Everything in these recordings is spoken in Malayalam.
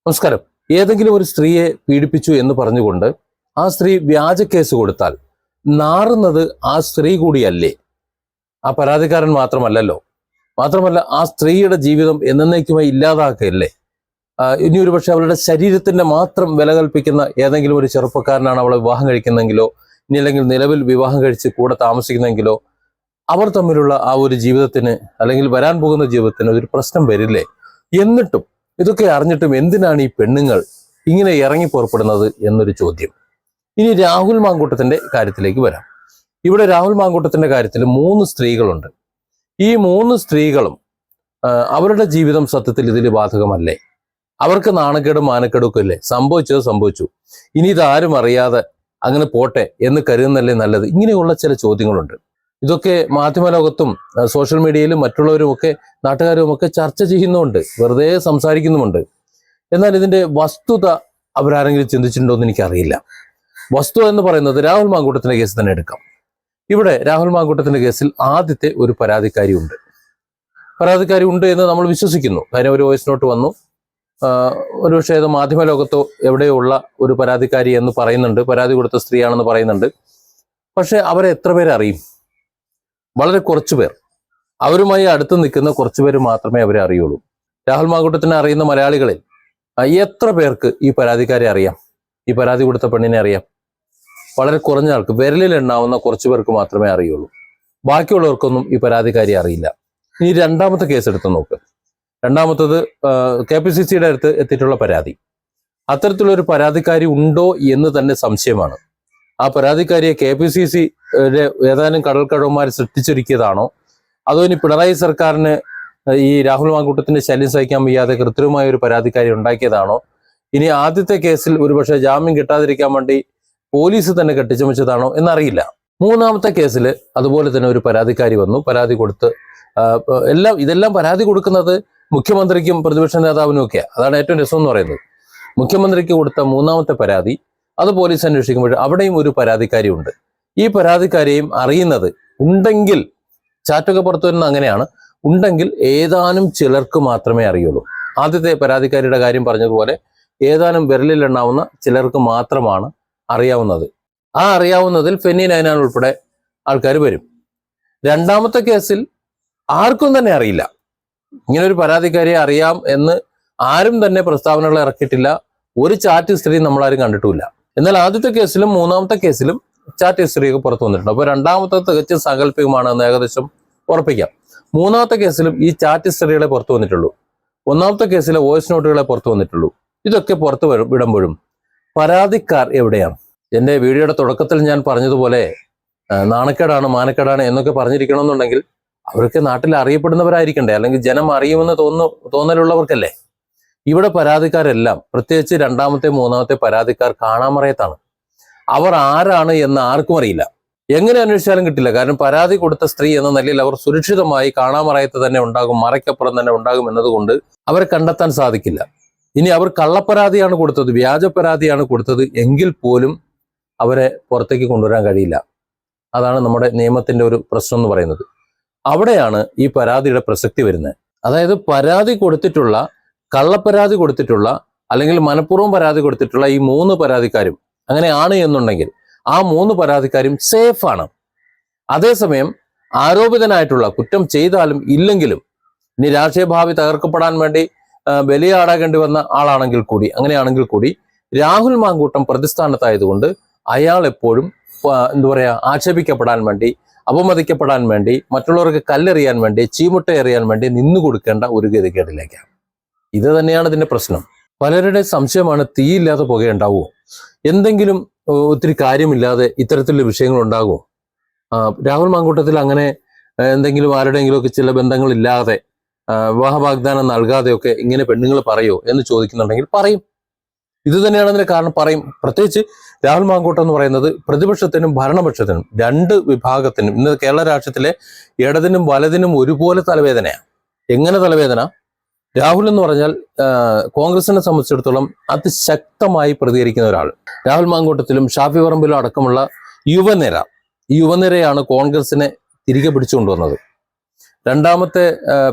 നമസ്കാരം. ഏതെങ്കിലും ഒരു സ്ത്രീയെ പീഡിപ്പിച്ചു എന്ന് പറഞ്ഞുകൊണ്ട് ആ സ്ത്രീ വ്യാജ കേസ് കൊടുത്താൽ നാറുന്നത് ആ സ്ത്രീ കൂടിയല്ലേ? ആ പരാതിക്കാരൻ മാത്രമല്ലല്ലോ. മാത്രമല്ല ആ സ്ത്രീയുടെ ജീവിതം എന്നേക്കുമായി ഇല്ലാതാക്കുകയല്ലേ? ഇനി ഒരു പക്ഷെ അവളുടെ ശരീരത്തിന്റെ മാത്രം വില കൽപ്പിക്കുന്ന ഏതെങ്കിലും ഒരു ചെറുപ്പക്കാരനാണ് അവളെ വിവാഹം കഴിക്കുന്നെങ്കിലോ, ഇനി അല്ലെങ്കിൽ നിലവിൽ വിവാഹം കഴിച്ച് കൂടെ താമസിക്കുന്നെങ്കിലോ അവർ തമ്മിലുള്ള ആ ഒരു ജീവിതത്തിന് അല്ലെങ്കിൽ വരാൻ പോകുന്ന ജീവിതത്തിന് ഒരു പ്രശ്നം വരില്ലേ? എന്നിട്ടും ഇതൊക്കെ അറിഞ്ഞിട്ടും എന്തിനാണ് ഈ പെണ്ണുങ്ങൾ ഇങ്ങനെ ഇറങ്ങി പുറപ്പെടുന്നത് എന്നൊരു ചോദ്യം. ഇനി രാഹുൽ മാങ്കൂട്ടത്തിന്റെ കാര്യത്തിലേക്ക് വരാം. ഇവിടെ രാഹുൽ മാങ്കൂട്ടത്തിന്റെ കാര്യത്തിൽ 3 സ്ത്രീകളുണ്ട്. ഈ 3 സ്ത്രീകളും അവരുടെ ജീവിതം സത്യത്തിൽ ഇതിൽ ബാധകമല്ലേ? അവർക്ക് നാണക്കേടും മാനക്കേടും ഒക്കെ അല്ലേ? സംഭവിച്ചത് സംഭവിച്ചു, ഇനി ഇതാരും അറിയാതെ അങ്ങനെ പോട്ടെ എന്ന് കരുതുന്നല്ലേ നല്ലത്? ഇങ്ങനെയുള്ള ചില ചോദ്യങ്ങളുണ്ട്. ഇതൊക്കെ മാധ്യമലോകത്തും സോഷ്യൽ മീഡിയയിലും മറ്റുള്ളവരും ഒക്കെ നാട്ടുകാരും ഒക്കെ ചർച്ച ചെയ്യുന്നുമുണ്ട്, വെറുതെ സംസാരിക്കുന്നുമുണ്ട്. എന്നാൽ ഇതിന്റെ വസ്തുത അവരാരെങ്കിലും ചിന്തിച്ചിട്ടുണ്ടോ എന്ന് എനിക്കറിയില്ല. വസ്തുത എന്ന് പറയുന്നത് രാഹുൽ മാങ്കൂട്ടത്തിന്റെ കേസ് തന്നെ എടുക്കാം. ഇവിടെ രാഹുൽ മാങ്കൂട്ടത്തിന്റെ കേസിൽ ആദ്യത്തെ ഒരു പരാതിക്കാരി ഉണ്ട് എന്ന് നമ്മൾ വിശ്വസിക്കുന്നു. കാര്യം ഒരു വോയിസ് നോട്ട് വന്നു. ഒരുപക്ഷെ അത് മാധ്യമലോകത്തോ എവിടെയോ ഉള്ള ഒരു പരാതിക്കാരി എന്ന് പറയുന്നുണ്ട്, പരാതി കൊടുത്ത സ്ത്രീയാണെന്ന് പറയുന്നുണ്ട്. പക്ഷെ അവരെ എത്ര പേരെ അറിയും? വളരെ കുറച്ചു പേർ, അവരുമായി അടുത്ത് നിൽക്കുന്ന കുറച്ചു പേര് മാത്രമേ അവരെ അറിയുള്ളൂ. രാഹുൽ മാങ്കൂട്ടത്തിനെ അറിയുന്ന മലയാളികളിൽ എത്ര പേർക്ക് ഈ പരാതിക്കാരെ അറിയാം? ഈ പരാതി കൊടുത്ത പെണ്ണിനെ അറിയാം? വളരെ കുറഞ്ഞ ആൾക്ക്, വിരലിൽ എണ്ണാവുന്ന കുറച്ചു പേർക്ക് മാത്രമേ അറിയുള്ളൂ. ബാക്കിയുള്ളവർക്കൊന്നും ഈ പരാതിക്കാരി അറിയില്ല. ഇനി രണ്ടാമത്തെ കേസ് എടുത്ത് നോക്ക്. രണ്ടാമത്തത് KPCCയുടെ അടുത്ത് എത്തിയിട്ടുള്ള പരാതി. അത്തരത്തിലൊരു പരാതിക്കാരി ഉണ്ടോ എന്ന് തന്നെ സംശയമാണ്. ആ പരാതിക്കാരിയെ KPCC ഏതാനും കടൽക്കടവന്മാർ സൃഷ്ടിച്ചൊരുക്കിയതാണോ, അതോ ഇനി പിണറായി സർക്കാരിന് ഈ രാഹുൽ മാങ്കൂട്ടത്തിന്റെ ശല്യം സഹിക്കാൻ വയ്യാതെ കൃത്രിമമായ ഒരു പരാതിക്കാരി ഉണ്ടാക്കിയതാണോ, ഇനി ആദ്യത്തെ കേസിൽ ഒരുപക്ഷെ ജാമ്യം കിട്ടാതിരിക്കാൻ വേണ്ടി പോലീസ് തന്നെ കെട്ടിച്ചമച്ചതാണോ എന്നറിയില്ല. മൂന്നാമത്തെ കേസിൽ അതുപോലെ തന്നെ ഒരു പരാതിക്കാരി വന്നു, പരാതി കൊടുത്ത് ഇതെല്ലാം പരാതി കൊടുക്കുന്നത് മുഖ്യമന്ത്രിക്കും പ്രതിപക്ഷ നേതാവിനും ഒക്കെയാണ്. അതാണ് ഏറ്റവും രസം എന്ന് പറയുന്നത്. മുഖ്യമന്ത്രിക്ക് കൊടുത്ത മൂന്നാമത്തെ പരാതി അത് പോലീസ് അന്വേഷിക്കുമ്പോൾ അവിടെയും ഒരു പരാതിക്കാരി ഉണ്ട്. ഈ പരാതിക്കാരെയും അറിയുന്നത് ഉണ്ടെങ്കിൽ, ചാറ്റൊക്കെ പുറത്തു വരുന്ന അങ്ങനെയാണ്, ഉണ്ടെങ്കിൽ ഏതാനും ചിലർക്ക് മാത്രമേ അറിയുള്ളൂ. ആദ്യത്തെ പരാതിക്കാരിയുടെ കാര്യം പറഞ്ഞതുപോലെ ഏതാനും വിരലിൽ എണ്ണാവുന്ന ചിലർക്ക് മാത്രമാണ് അറിയാവുന്നത്. ആ അറിയാവുന്നതിൽ ഫെന്നി നൈനാൻ ഉൾപ്പെടെ ആൾക്കാർ വരും. രണ്ടാമത്തെ കേസിൽ ആർക്കും തന്നെ അറിയില്ല. ഇങ്ങനെ ഒരു പരാതിക്കാരിയെ അറിയാം എന്ന് ആരും തന്നെ പ്രസ്താവനകൾ ഇറക്കിയിട്ടില്ല. ഒരു ചാറ്റ് ഹിസ്റ്ററി നമ്മളാരും കണ്ടിട്ടില്ല. എന്നാൽ ആദ്യത്തെ കേസിലും മൂന്നാമത്തെ കേസിലും ചാറ്റ് ഹിസ്റ്ററിയൊക്കെ പുറത്തു വന്നിട്ടുണ്ട്. അപ്പോൾ രണ്ടാമത്തെ തികച്ചും സാങ്കല്പികമാണെന്ന് ഏകദേശം ഉറപ്പിക്കാം. മൂന്നാമത്തെ കേസിലും ഈ ചാറ്റ് ഹിസ്റ്ററികളെ പുറത്തു വന്നിട്ടുള്ളൂ. ഒന്നാമത്തെ കേസിലെ വോയിസ് നോട്ടുകളെ പുറത്തു വന്നിട്ടുള്ളൂ. ഇതൊക്കെ പുറത്തു വിടുമ്പോഴും പരാതിക്കാർ എവിടെയാണ്? എൻ്റെ വീഡിയോയുടെ തുടക്കത്തിൽ ഞാൻ പറഞ്ഞതുപോലെ നാണക്കേടാണ് മാനക്കേടാണ് എന്നൊക്കെ പറഞ്ഞിരിക്കണമെന്നുണ്ടെങ്കിൽ അവരൊക്കെ നാട്ടിൽ അറിയപ്പെടുന്നവരായിരിക്കണ്ടേ? അല്ലെങ്കിൽ ജനം അറിയുമെന്ന് തോന്നലുള്ളവർക്കല്ലേ? ഇവിടെ പരാതിക്കാരെല്ലാം, പ്രത്യേകിച്ച് രണ്ടാമത്തെ മൂന്നാമത്തെ പരാതിക്കാർ കാണാമറയത്താണ്. അവർ ആരാണ് എന്ന് ആർക്കും അറിയില്ല. എങ്ങനെ അന്വേഷിച്ചാലും കിട്ടില്ല. കാരണം പരാതി കൊടുത്ത സ്ത്രീ എന്ന നിലയിൽ അവർ സുരക്ഷിതമായി കാണാമറയത്ത് തന്നെ ഉണ്ടാകും, മറയ്ക്കപ്പുറം തന്നെ ഉണ്ടാകും എന്നതുകൊണ്ട് അവരെ കണ്ടെത്താൻ സാധിക്കില്ല. ഇനി അവർ കള്ളപ്പരാതിയാണ് കൊടുത്തത്, വ്യാജ പരാതിയാണ് കൊടുത്തത് എങ്കിൽ പോലും അവരെ പുറത്തേക്ക് കൊണ്ടുവരാൻ കഴിയില്ല. അതാണ് നമ്മുടെ നിയമത്തിന്റെ ഒരു പ്രശ്നം എന്ന് പറയുന്നത്. അവിടെയാണ് ഈ പരാതിയുടെ പ്രസക്തി വരുന്നത്. അതായത് പരാതി കൊടുത്തിട്ടുള്ള, കള്ളപ്പരാതി കൊടുത്തിട്ടുള്ള അല്ലെങ്കിൽ മനഃപൂർവ്വം പരാതി കൊടുത്തിട്ടുള്ള ഈ 3 പരാതിക്കാരും അങ്ങനെയാണ് എന്നുണ്ടെങ്കിൽ ആ 3 പരാതിക്കാരും സേഫാണ്. അതേസമയം ആരോപിതനായിട്ടുള്ള, കുറ്റം ചെയ്താലും ഇല്ലെങ്കിലും ഇനി രാഷ്ട്രീയ ഭാവി തകർക്കപ്പെടാൻ വേണ്ടി ബലിയാടാകേണ്ടി വന്ന ആളാണെങ്കിൽ കൂടി, അങ്ങനെയാണെങ്കിൽ കൂടി രാഹുൽ മാങ്കൂട്ടം പ്രതിസ്ഥാനത്തായതുകൊണ്ട് അയാൾ എപ്പോഴും ആക്ഷേപിക്കപ്പെടാൻ വേണ്ടി, അപമതിക്കപ്പെടാൻ വേണ്ടി, മറ്റുള്ളവർക്ക് കല്ലെറിയാൻ വേണ്ടി, ചീമുട്ട എറിയാൻ വേണ്ടി നിന്നു കൊടുക്കേണ്ട ഒരു ഗതികേടിലേക്കാണ്. ഇത് തന്നെയാണ് ഇതിന്റെ പ്രശ്നം. പലരുടെ സംശയമാണ്, തീയില്ലാതെ പുകയുണ്ടാവുമോ? എന്തെങ്കിലും ഒത്തിരി കാര്യമില്ലാതെ ഇത്തരത്തിലുള്ള വിഷയങ്ങൾ ഉണ്ടാകുമോ? രാഹുൽ മാങ്കൂട്ടത്തിൽ അങ്ങനെ എന്തെങ്കിലും ആരുടെയെങ്കിലും ഒക്കെ ചില ബന്ധങ്ങളില്ലാതെ വിവാഹ വാഗ്ദാനം നൽകാതെയൊക്കെ ഇങ്ങനെ പെണ്ണുങ്ങൾ പറയോ എന്ന് ചോദിക്കുന്നുണ്ടെങ്കിൽ പറയും. ഇത് തന്നെയാണ് അതിന്റെ കാരണം, പറയും. പ്രത്യേകിച്ച് രാഹുൽ മാങ്കൂട്ടം എന്ന് പറയുന്നത് പ്രതിപക്ഷത്തിനും ഭരണപക്ഷത്തിനും 2 വിഭാഗത്തിനും, ഇന്ന് കേരള രാഷ്ട്രീയത്തിലെ ഇടതിനും വലതിനും ഒരുപോലെ തലവേദനയാണ്. എങ്ങനെ തലവേദന? രാഹുൽ എന്ന് പറഞ്ഞാൽ കോൺഗ്രസിനെ സംബന്ധിച്ചിടത്തോളം അതിശക്തമായി പ്രതികരിക്കുന്ന ഒരാൾ. രാഹുൽ മാങ്കൂട്ടത്തിലും ഷാഫി പറമ്പിലും അടക്കമുള്ള യുവനിരയാണ് കോൺഗ്രസിനെ തിരികെ പിടിച്ചുകൊണ്ടുവന്നത്. രണ്ടാമത്തെ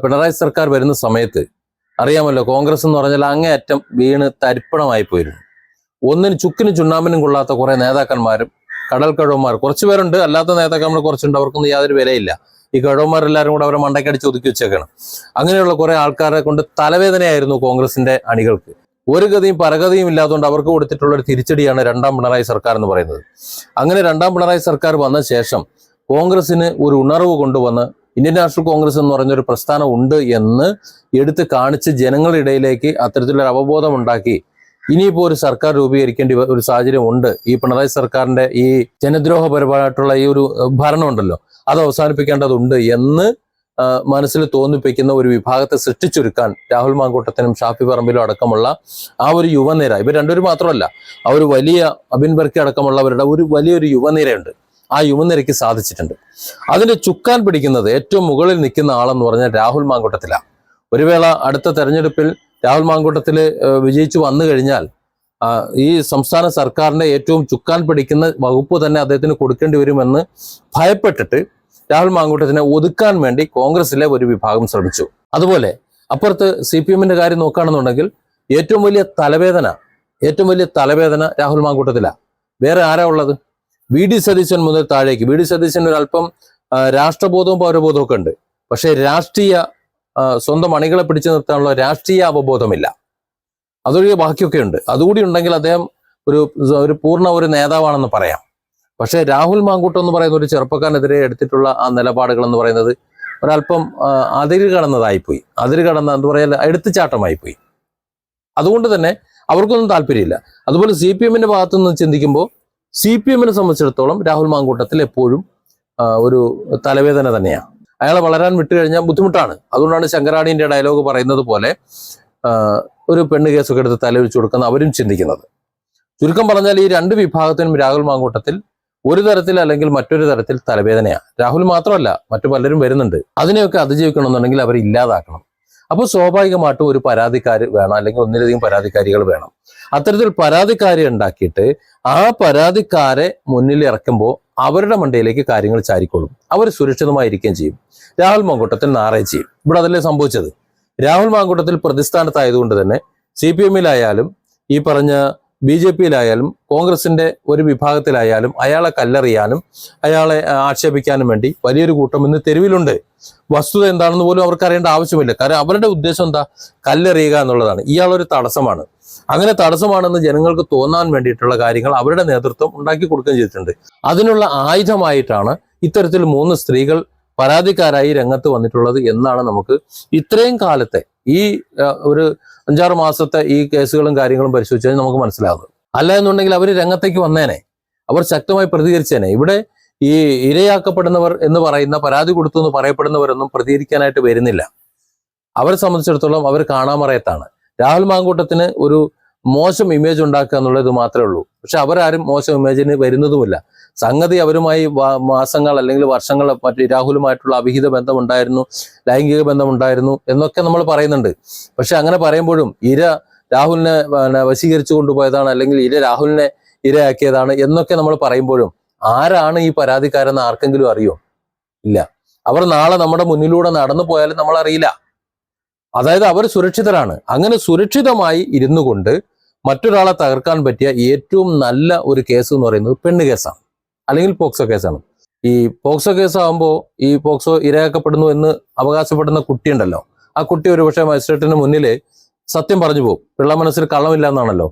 പിണറായി സർക്കാർ വരുന്ന സമയത്ത് അറിയാമല്ലോ, കോൺഗ്രസ് എന്ന് പറഞ്ഞാൽ അങ്ങേയറ്റം വീണ് തരിപ്പണമായി പോയിരുന്നു. ഒന്നിന് ചുക്കിനും ചുണ്ണാമ്പിനും കൊള്ളാത്ത കുറെ നേതാക്കന്മാരും കടൽ കഴിവന്മാർ കുറച്ചു പേരുണ്ട്, അല്ലാത്ത നേതാക്കന്മാർ കുറച്ചുണ്ട്, അവർക്കൊന്നും യാതൊരു വിലയില്ല. ഈ കഴിവന്മാരെല്ലാവരും കൂടെ അവരെ മണ്ടയ്ക്കടിച്ച് ഒതുക്കി വെച്ചേക്കണം. അങ്ങനെയുള്ള കുറെ ആൾക്കാരെ കൊണ്ട് തലവേദനയായിരുന്നു കോൺഗ്രസിന്റെ അണികൾക്ക്. ഒരു ഗതിയും പരഗതിയും ഇല്ലാത്തതുകൊണ്ട് അവർക്ക് കൊടുത്തിട്ടുള്ള ഒരു തിരിച്ചടിയാണ് രണ്ടാം പിണറായി സർക്കാർ എന്ന് പറയുന്നത്. അങ്ങനെ രണ്ടാം പിണറായി സർക്കാർ വന്ന ശേഷം കോൺഗ്രസിന് ഒരു ഉണർവ് കൊണ്ടുവന്ന് ഇന്ത്യൻ നാഷണൽ കോൺഗ്രസ് എന്ന് പറഞ്ഞൊരു പ്രസ്ഥാനം ഉണ്ട് എന്ന് എടുത്ത് കാണിച്ച് ജനങ്ങളുടെ ഇടയിലേക്ക് അത്തരത്തിലൊരു അവബോധം ഉണ്ടാക്കി ഇനിയിപ്പോൾ ഒരു സർക്കാർ രൂപീകരിക്കേണ്ട ഒരു സാഹചര്യം ഉണ്ട്. ഈ പിണറായി സർക്കാരിന്റെ ഈ ജനദ്രോഹപരമായിട്ടുള്ള ഈ ഒരു ഭരണം ഉണ്ടല്ലോ, അത് അവസാനിപ്പിക്കേണ്ടതുണ്ട് എന്ന് മനസ്സിൽ തോന്നിപ്പിക്കുന്ന ഒരു വിഭാഗത്തെ സൃഷ്ടിച്ചൊരുക്കാൻ രാഹുൽ മാങ്കൂട്ടത്തിനും ഷാഫി പറമ്പിലും അടക്കമുള്ള ആ ഒരു യുവനിര, ഇവർ രണ്ടുപേരും മാത്രമല്ല, ആ ഒരു വലിയ അബിൻ ബർക്കി അടക്കമുള്ളവരുടെ ഒരു വലിയൊരു യുവനിരയുണ്ട്. ആ യുവനിരയ്ക്ക് സാധിച്ചിട്ടുണ്ട്. അതിന്റെ ചുക്കാൻ പിടിക്കുന്നത് ഏറ്റവും മുകളിൽ നിൽക്കുന്ന ആളെന്ന് പറഞ്ഞാൽ രാഹുൽ മാങ്കൂട്ടത്തിലാണ്. ഒരു വേള അടുത്ത തെരഞ്ഞെടുപ്പിൽ രാഹുൽ മാങ്കൂട്ടത്തിൽ വിജയിച്ചു വന്നു കഴിഞ്ഞാൽ ഈ സംസ്ഥാന സർക്കാരിന്റെ ഏറ്റവും ചുക്കാൻ പിടിക്കുന്ന വകുപ്പ് തന്നെ അദ്ദേഹത്തിന് കൊടുക്കേണ്ടി വരുമെന്ന് ഭയപ്പെട്ടിട്ട് രാഹുൽ മാങ്കൂട്ടത്തിനെ ഒതുക്കാൻ വേണ്ടി കോൺഗ്രസിലെ ഒരു വിഭാഗം ശ്രമിച്ചു. അതുപോലെ അപ്പുറത്ത് CPM-ന്റെ കാര്യം നോക്കുകയാണെന്നുണ്ടെങ്കിൽ ഏറ്റവും വലിയ തലവേദന രാഹുൽ മാങ്കൂട്ടത്തിലാണ്. വേറെ ആരാ ഉള്ളത്? VD സതീശൻ മുതൽ താഴേക്ക്. VD സതീശൻ ഒരല്പം രാഷ്ട്രബോധവും പൗരബോധവും ഒക്കെ ഉണ്ട്, പക്ഷേ രാഷ്ട്രീയ സ്വന്തം അണികളെ പിടിച്ചു നിർത്താനുള്ള രാഷ്ട്രീയ അവബോധമില്ല. അതൊഴികെ ബാക്കിയൊക്കെ ഉണ്ട്. അതുകൂടി ഉണ്ടെങ്കിൽ അദ്ദേഹം ഒരു പൂർണ്ണ ഒരു നേതാവാണെന്ന് പറയാം. പക്ഷേ രാഹുൽ മാങ്കൂട്ടം എന്ന് പറയുന്ന ഒരു ചെറുപ്പക്കാരനെതിരെ എടുത്തിട്ടുള്ള ആ നിലപാടുകൾ എന്ന് പറയുന്നത് ഒരല്പം അതിര് കടന്നതായിപ്പോയി. അതിര് കടന്ന എന്താ പറയാ, എടുത്തുചാട്ടമായി പോയി. അതുകൊണ്ട് തന്നെ അവർക്കൊന്നും താല്പര്യമില്ല. അതുപോലെ CPM-ന്റെ ഭാഗത്തു നിന്ന് ചിന്തിക്കുമ്പോൾ CPM-നെ സംബന്ധിച്ചിടത്തോളം രാഹുൽ മാങ്കൂട്ടത്തിൽ എപ്പോഴും ഒരു തലവേദന തന്നെയാണ്. അയാളെ വളരാൻ വിട്ടുകഴിഞ്ഞാൽ ബുദ്ധിമുട്ടാണ്. അതുകൊണ്ടാണ് ശങ്കരാടിന്റെ ഡയലോഗ് പറയുന്നത് പോലെ ഒരു പെണ്ണ് കേസൊക്കെ എടുത്ത് തലവെച്ച് കൊടുക്കുന്ന അവരും ചിന്തിക്കുന്നത്. ചുരുക്കം പറഞ്ഞാൽ ഈ രണ്ട് വിഭാഗത്തിനും രാഹുൽ മാങ്കൂട്ടത്തിൽ ഒരു തരത്തിൽ അല്ലെങ്കിൽ മറ്റൊരു തരത്തിൽ തലവേദനയാണ്. രാഹുൽ മാത്രമല്ല, മറ്റു പലരും വരുന്നുണ്ട്. അതിനെയൊക്കെ അതിജീവിക്കണമെന്നുണ്ടെങ്കിൽ അവർ ഇല്ലാതാക്കണം. അപ്പോൾ സ്വാഭാവികമായിട്ടും ഒരു പരാതിക്കാർ വേണം, അല്ലെങ്കിൽ ഒന്നിലധികം പരാതിക്കാരികൾ വേണം. അത്തരത്തിൽ പരാതിക്കാരെ ഉണ്ടാക്കിയിട്ട് ആ പരാതിക്കാരെ മുന്നിൽ ഇറക്കുമ്പോൾ അവരുടെ മണ്ടയിലേക്ക് കാര്യങ്ങൾ ചാരിക്കൊള്ളും. അവർ സുരക്ഷിതമായിരിക്കുകയും ചെയ്യും. രാഹുൽ മാങ്കൂട്ടത്തിൽ നാറേ ചെയ്യും. ഇവിടെ അതല്ലേ സംഭവിച്ചത്. രാഹുൽ മാങ്കൂട്ടത്തിൽ പ്രതിസ്ഥാനത്തായതുകൊണ്ട് തന്നെ CPM-ലായാലും ഈ പറഞ്ഞ BJP-യിലായാലും കോൺഗ്രസിന്റെ ഒരു വിഭാഗത്തിലായാലും അയാളെ കല്ലെറിയാനും അയാളെ ആക്ഷേപിക്കാനും വേണ്ടി വലിയൊരു കൂട്ടം ഇന്ന് തെരുവിലുണ്ട്. വസ്തുത എന്താണെന്ന് പോലും അവർക്ക് അറിയേണ്ട ആവശ്യമില്ല. കാരണം അവരുടെ ഉദ്ദേശം എന്താ? കല്ലെറിയുക എന്നുള്ളതാണ്. ഇയാളൊരു തടസ്സമാണ്. അങ്ങനെ തടസ്സമാണെന്ന് ജനങ്ങൾക്ക് തോന്നാൻ വേണ്ടിയിട്ടുള്ള കാര്യങ്ങൾ അവരുടെ നേതൃത്വം ഉണ്ടാക്കി കൊടുക്കുകയും ചെയ്തിട്ടുണ്ട്. അതിനുള്ള ആയുധമായിട്ടാണ് ഇത്തരത്തിൽ 3 സ്ത്രീകൾ പരാതിക്കാരായി രംഗത്ത് വന്നിട്ടുള്ളത് എന്നാണ് നമുക്ക് ഇത്രയും കാലത്തെ ഈ ഒരു 5-6 മാസത്തെ ഈ കേസുകളും കാര്യങ്ങളും പരിശോധിച്ചാൽ നമുക്ക് മനസ്സിലാകുന്നത്. അല്ല എന്നുണ്ടെങ്കിൽ അവർ രംഗത്തേക്ക് വന്നേനെ, അവർ ശക്തമായി പ്രതികരിച്ചേനെ. ഇവിടെ ഈ ഇരയാക്കപ്പെടുന്നവർ എന്ന് പറയുന്ന, പരാതി കൊടുത്തു എന്ന് പറയപ്പെടുന്നവരൊന്നും പ്രതികരിക്കാനായിട്ട് വരുന്നില്ല. അവരെ സംബന്ധിച്ചിടത്തോളം അവർ കാണാമറയത്താണ്. രാഹുൽ മാങ്കൂട്ടത്തിന് ഒരു മോശം ഇമേജ് ഉണ്ടാക്കുക എന്നുള്ളത് മാത്രമേ ഉള്ളൂ. പക്ഷെ അവരാരും മോശം ഇമേജിന് വരുന്നതുമില്ല. സംഗതി അവരുമായി മാസങ്ങൾ അല്ലെങ്കിൽ വർഷങ്ങൾ മറ്റു രാഹുലുമായിട്ടുള്ള അവിഹിത ബന്ധമുണ്ടായിരുന്നു, ലൈംഗിക ബന്ധമുണ്ടായിരുന്നു എന്നൊക്കെ നമ്മൾ പറയുന്നുണ്ട്. പക്ഷെ അങ്ങനെ പറയുമ്പോഴും ഇര രാഹുലിനെ വശീകരിച്ചു കൊണ്ടുപോയതാണ്, അല്ലെങ്കിൽ ഇര രാഹുലിനെ ഇരയാക്കിയതാണ് എന്നൊക്കെ നമ്മൾ പറയുമ്പോഴും ആരാണ് ഈ പരാതിക്കാരെന്ന് ആർക്കെങ്കിലും അറിയോ? ഇല്ല. അവർ നാളെ നമ്മുടെ മുന്നിലൂടെ നടന്നു പോയാലും നമ്മൾ അറിയില്ല. അതായത് അവർ സുരക്ഷിതരാണ്. അങ്ങനെ സുരക്ഷിതമായി ഇരുന്നു കൊണ്ട് മറ്റൊരാളെ തകർക്കാൻ പറ്റിയ ഏറ്റവും നല്ല ഒരു കേസ് എന്ന് പറയുന്നത് പെണ്ണ് കേസാണ്, അല്ലെങ്കിൽ പോക്സോ കേസാണ്. ഈ പോക്സോ കേസാകുമ്പോൾ ഈ പോക്സോ ഇരയാക്കപ്പെടുന്നു എന്ന് അവകാശപ്പെടുന്ന കുട്ടിയുണ്ടല്ലോ, ആ കുട്ടി ഒരുപക്ഷെ മജിസ്ട്രേറ്റിന് മുന്നിൽ സത്യം പറഞ്ഞു പോകും. പിള്ള മനസ്സിൽ കള്ളമില്ല എന്നാണല്ലോ.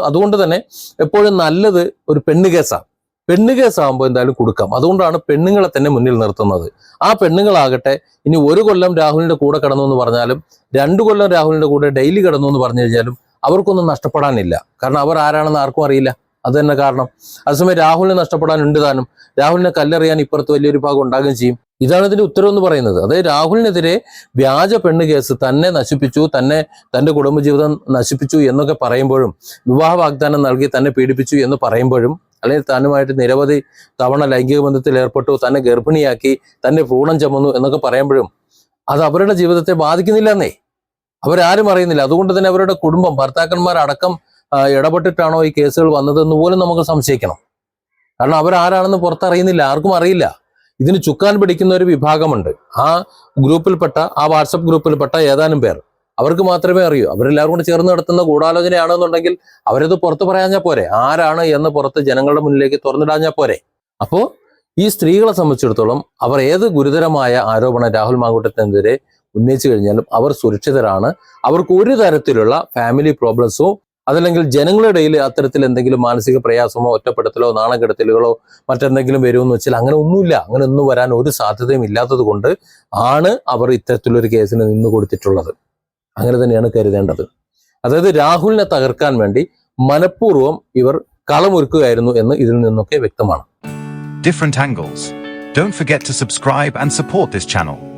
അതുകൊണ്ട് തന്നെ എപ്പോഴും നല്ലത് ഒരു പെണ്ണ് കേസാണ്. പെണ്ണ് കേസാകുമ്പോൾ എന്തായാലും കൊടുക്കാം. അതുകൊണ്ടാണ് പെണ്ണുങ്ങളെ തന്നെ മുന്നിൽ നിർത്തുന്നത്. ആ പെണ്ണുങ്ങളാകട്ടെ ഇനി 1 കൊല്ലം രാഹുലിന്റെ കൂടെ കിടന്നു എന്ന് പറഞ്ഞാലും 2 കൊല്ലം രാഹുലിന്റെ കൂടെ ഡെയിലി കിടന്നു എന്ന് പറഞ്ഞു കഴിഞ്ഞാലും അവർക്കൊന്നും നഷ്ടപ്പെടാനില്ല. കാരണം അവർ ആരാണെന്ന് ആർക്കും അറിയില്ല. അത് തന്നെ കാരണം. അതേസമയം രാഹുലിനെ നഷ്ടപ്പെടാനുണ്ട് താനും. രാഹുലിനെ കല്ലെറിയാൻ ഇപ്പുറത്ത് വലിയൊരു ഭാഗം ഉണ്ടാകുകയും ചെയ്യും. ഇതാണ് ഇതിന്റെ ഉത്തരവെന്ന് പറയുന്നത്. അതായത് രാഹുലിനെതിരെ വ്യാജ പെണ്ണ് കേസ്, തന്നെ നശിപ്പിച്ചു, തന്റെ കുടുംബജീവിതം നശിപ്പിച്ചു എന്നൊക്കെ പറയുമ്പോഴും, വിവാഹ വാഗ്ദാനം നൽകി തന്നെ പീഡിപ്പിച്ചു എന്ന് പറയുമ്പോഴും, അല്ലെങ്കിൽ താനുമായിട്ട് നിരവധി തവണ ലൈംഗിക ബന്ധത്തിൽ ഏർപ്പെട്ടു, തന്നെ ഗർഭിണിയാക്കി, തന്നെ ഭ്രൂണം ചുമന്നു എന്നൊക്കെ പറയുമ്പോഴും അത് അവരുടെ ജീവിതത്തെ ബാധിക്കുന്നില്ലെന്നേ. അവരാരും അറിയുന്നില്ല. അതുകൊണ്ട് തന്നെ അവരുടെ കുടുംബം, ഭർത്താക്കന്മാരടക്കം ഇടപെട്ടിട്ടാണോ ഈ കേസുകൾ വന്നതെന്ന് പോലും നമുക്ക് സംശയിക്കണം. കാരണം അവരാരാണെന്ന് പുറത്തറിയുന്നില്ല, ആർക്കും അറിയില്ല. ഇതിന് ചുക്കാൻ പിടിക്കുന്ന ഒരു വിഭാഗമുണ്ട്. ആ ഗ്രൂപ്പിൽപ്പെട്ട, ആ വാട്സപ്പ് ഗ്രൂപ്പിൽപ്പെട്ട ഏതാനും പേർ അവർക്ക് മാത്രമേ അറിയൂ. അവരെല്ലാവരും കൂടെ ചേർന്ന് നടത്തുന്ന ഗൂഢാലോചനയാണെന്നുണ്ടെങ്കിൽ അവരത് പുറത്ത് പറയാഞ്ഞാൽ പോരെ, ആരാണ് എന്ന് പുറത്ത് ജനങ്ങളുടെ മുന്നിലേക്ക് തുറന്നിടാഞ്ഞാൽ പോരെ. അപ്പോ ഈ സ്ത്രീകളെ സംബന്ധിച്ചിടത്തോളം അവർ ഏത് ഗുരുതരമായ ആരോപണം രാഹുൽ മാങ്കൂട്ടത്തിനെതിരെ ഉന്നയിച്ചു കഴിഞ്ഞാലും അവർ സുരക്ഷിതരാണ്. അവർക്ക് ഒരു തരത്തിലുള്ള ഫാമിലി പ്രോബ്ലംസോ അതല്ലെങ്കിൽ ജനങ്ങളുടെ ഇടയിൽ അത്തരത്തിൽ എന്തെങ്കിലും മാനസിക പ്രയാസമോ ഒറ്റപ്പെടുത്തലോ നാണക്കെടുത്തലുകളോ മറ്റെന്തെങ്കിലും വരുമെന്ന് വെച്ചാൽ അങ്ങനെ ഒന്നുമില്ല. അങ്ങനെ ഒന്നും വരാൻ ഒരു സാധ്യതയും ഇല്ലാത്തത് കൊണ്ട് ആണ് അവർ ഇത്തരത്തിലൊരു കേസിന് നിന്ന് കൊടുത്തിട്ടുള്ളത്. അങ്ങനെ തന്നെയാണ് കരുതേണ്ടത്. അതായത് രാഹുലിനെ തകർക്കാൻ വേണ്ടി മനഃപൂർവ്വം ഇവർ കളമൊരുക്കുകയായിരുന്നു എന്ന് ഇതിൽ നിന്നൊക്കെ വ്യക്തമാണ്. Different angles. Don't forget to subscribe and support this channel.